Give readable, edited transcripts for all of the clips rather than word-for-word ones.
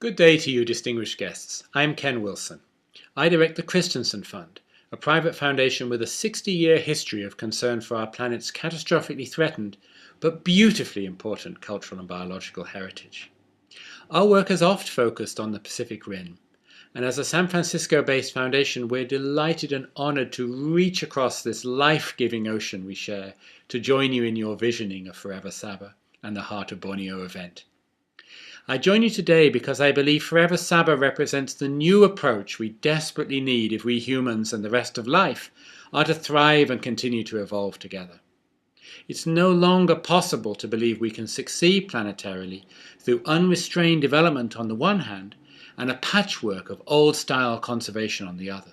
Good day to you, distinguished guests. I'm Ken Wilson. I direct the Christensen Fund, a private foundation with a 60-year history of concern for our planet's catastrophically threatened but beautifully important cultural and biological heritage. Our work has oft focused on the Pacific Rim, and as a San Francisco-based foundation, we're delighted and honored to reach across this life-giving ocean we share to join you in your visioning of Forever Sabah and the Heart of Borneo event. I join you today because I believe Forever Sabah represents the new approach we desperately need if we humans and the rest of life are to thrive and continue to evolve together. It's no longer possible to believe we can succeed planetarily through unrestrained development on the one hand and a patchwork of old-style conservation on the other.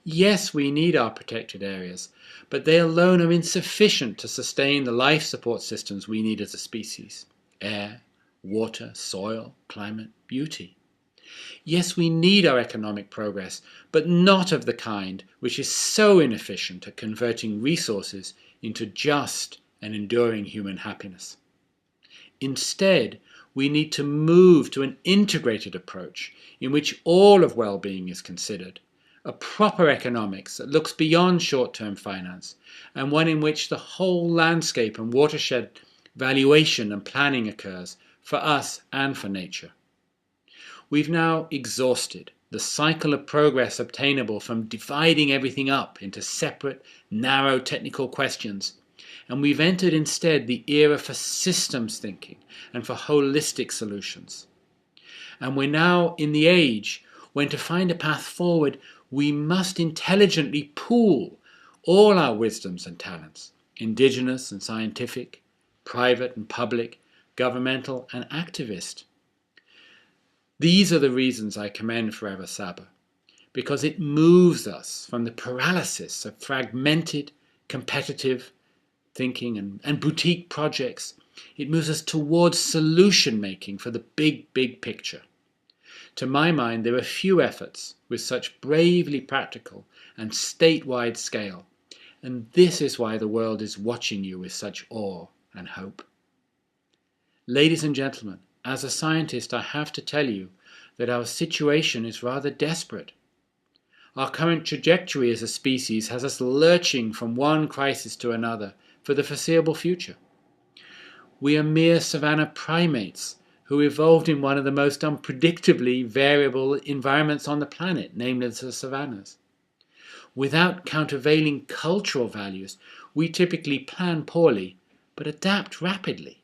Yes, we need our protected areas, but they alone are insufficient to sustain the life support systems we need as a species: air, water, soil, climate, beauty. Yes, we need our economic progress, but not of the kind which is so inefficient at converting resources into just and enduring human happiness. Instead, we need to move to an integrated approach in which all of well-being is considered, a proper economics that looks beyond short-term finance, and one in which the whole landscape and watershed valuation and planning occurs for us and for nature. We've now exhausted the cycle of progress obtainable from dividing everything up into separate, narrow technical questions, and we've entered instead the era for systems thinking and for holistic solutions. And we're now in the age when to find a path forward, we must intelligently pool all our wisdoms and talents, indigenous and scientific, private and public, governmental and activist. These are the reasons I commend Forever Sabah, because it moves us from the paralysis of fragmented, competitive thinking and boutique projects. It moves us towards solution making for the big picture. To my mind, there are few efforts with such bravely practical and statewide scale, and this is why the world is watching you with such awe and hope. Ladies and gentlemen, as a scientist, I have to tell you that our situation is rather desperate. Our current trajectory as a species has us lurching from one crisis to another for the foreseeable future. We are mere savanna primates who evolved in one of the most unpredictably variable environments on the planet, namely the savannas. Without countervailing cultural values, we typically plan poorly but adapt rapidly.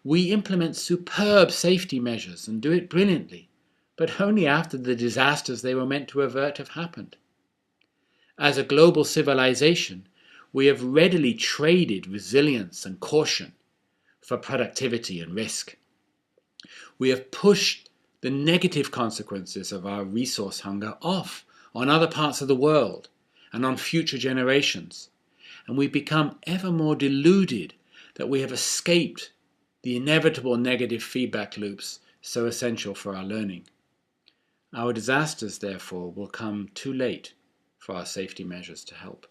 We implement superb safety measures and do it brilliantly, but only after the disasters they were meant to avert have happened. As a global civilization, we have readily traded resilience and caution for productivity and risk. We have pushed the negative consequences of our resource hunger off on other parts of the world and on future generations, and we become ever more deluded that we have escaped the inevitable negative feedback loops so essential for our learning. Our disasters, therefore, will come too late for our safety measures to help.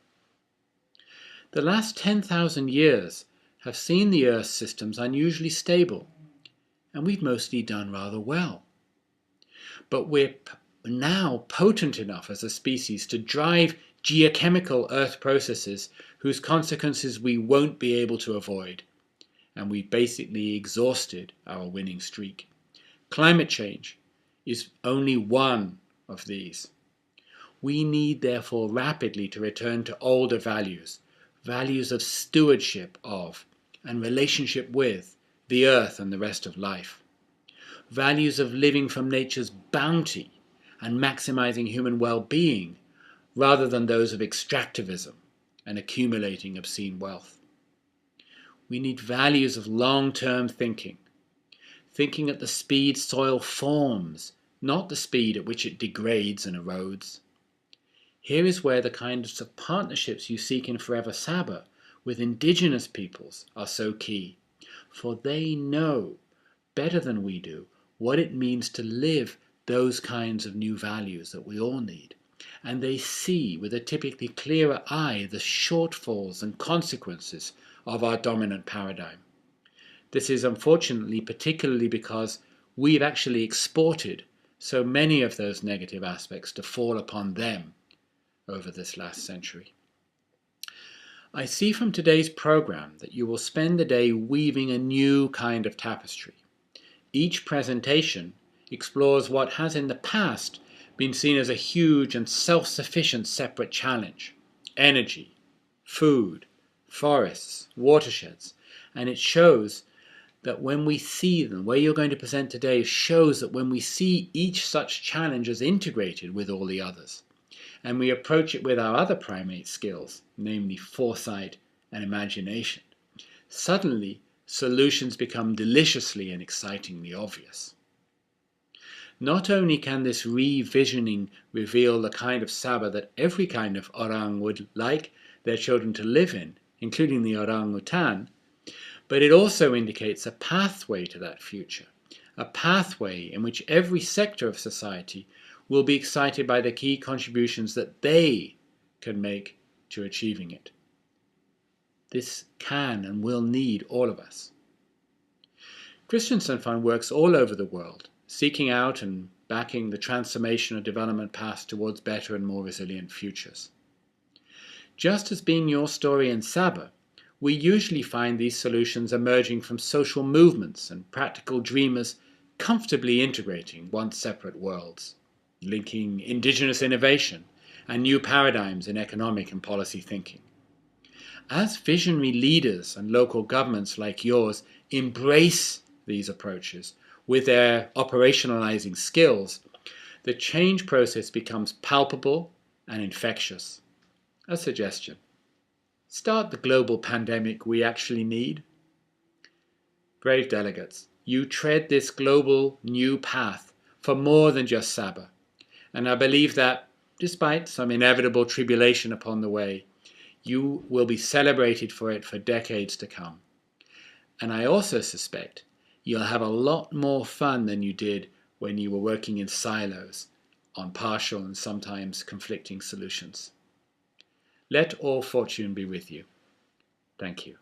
The last 10,000 years have seen the Earth's systems unusually stable, and we've mostly done rather well. But we're now potent enough as a species to drive geochemical Earth processes whose consequences we won't be able to avoid, and we've basically exhausted our winning streak. Climate change is only one of these. We need, therefore, rapidly to return to older values, values of stewardship of and relationship with the Earth and the rest of life, values of living from nature's bounty and maximizing human well-being rather than those of extractivism and accumulating obscene wealth. We need values of long-term thinking, thinking at the speed soil forms, not the speed at which it degrades and erodes. Here is where the kinds of partnerships you seek in Forever Sabah with indigenous peoples are so key, for they know better than we do what it means to live those kinds of new values that we all need, and they see with a typically clearer eye the shortfalls and consequences of our dominant paradigm. This is unfortunately particularly because we've actually exported so many of those negative aspects to fall upon them over this last century. I see from today's program that you will spend the day weaving a new kind of tapestry. Each presentation explores what has in the past been seen as a huge and self-sufficient separate challenge: energy, food, forests, watersheds, and it shows that when we see them, the way you're going to present today shows that when we see each such challenge as integrated with all the others, and we approach it with our other primate skills, namely foresight and imagination, suddenly solutions become deliciously and excitingly obvious. Not only can this revisioning reveal the kind of Sabah that every kind of orang would like their children to live in, including the orangutan, but it also indicates a pathway to that future, a pathway in which every sector of society will be excited by the key contributions that they can make to achieving it. This can and will need all of us. Christensen Fund works all over the world, seeking out and backing the transformation and development paths towards better and more resilient futures. Just as being your story in Sabah, we usually find these solutions emerging from social movements and practical dreamers comfortably integrating once separate worlds, linking indigenous innovation and new paradigms in economic and policy thinking. As visionary leaders and local governments like yours embrace these approaches with their operationalizing skills, the change process becomes palpable and infectious. A suggestion: start the global pandemic we actually need. Brave delegates, you tread this global new path for more than just Sabah, and I believe that, despite some inevitable tribulation upon the way, you will be celebrated for it for decades to come. And I also suspect you'll have a lot more fun than you did when you were working in silos on partial and sometimes conflicting solutions. Let all fortune be with you. Thank you.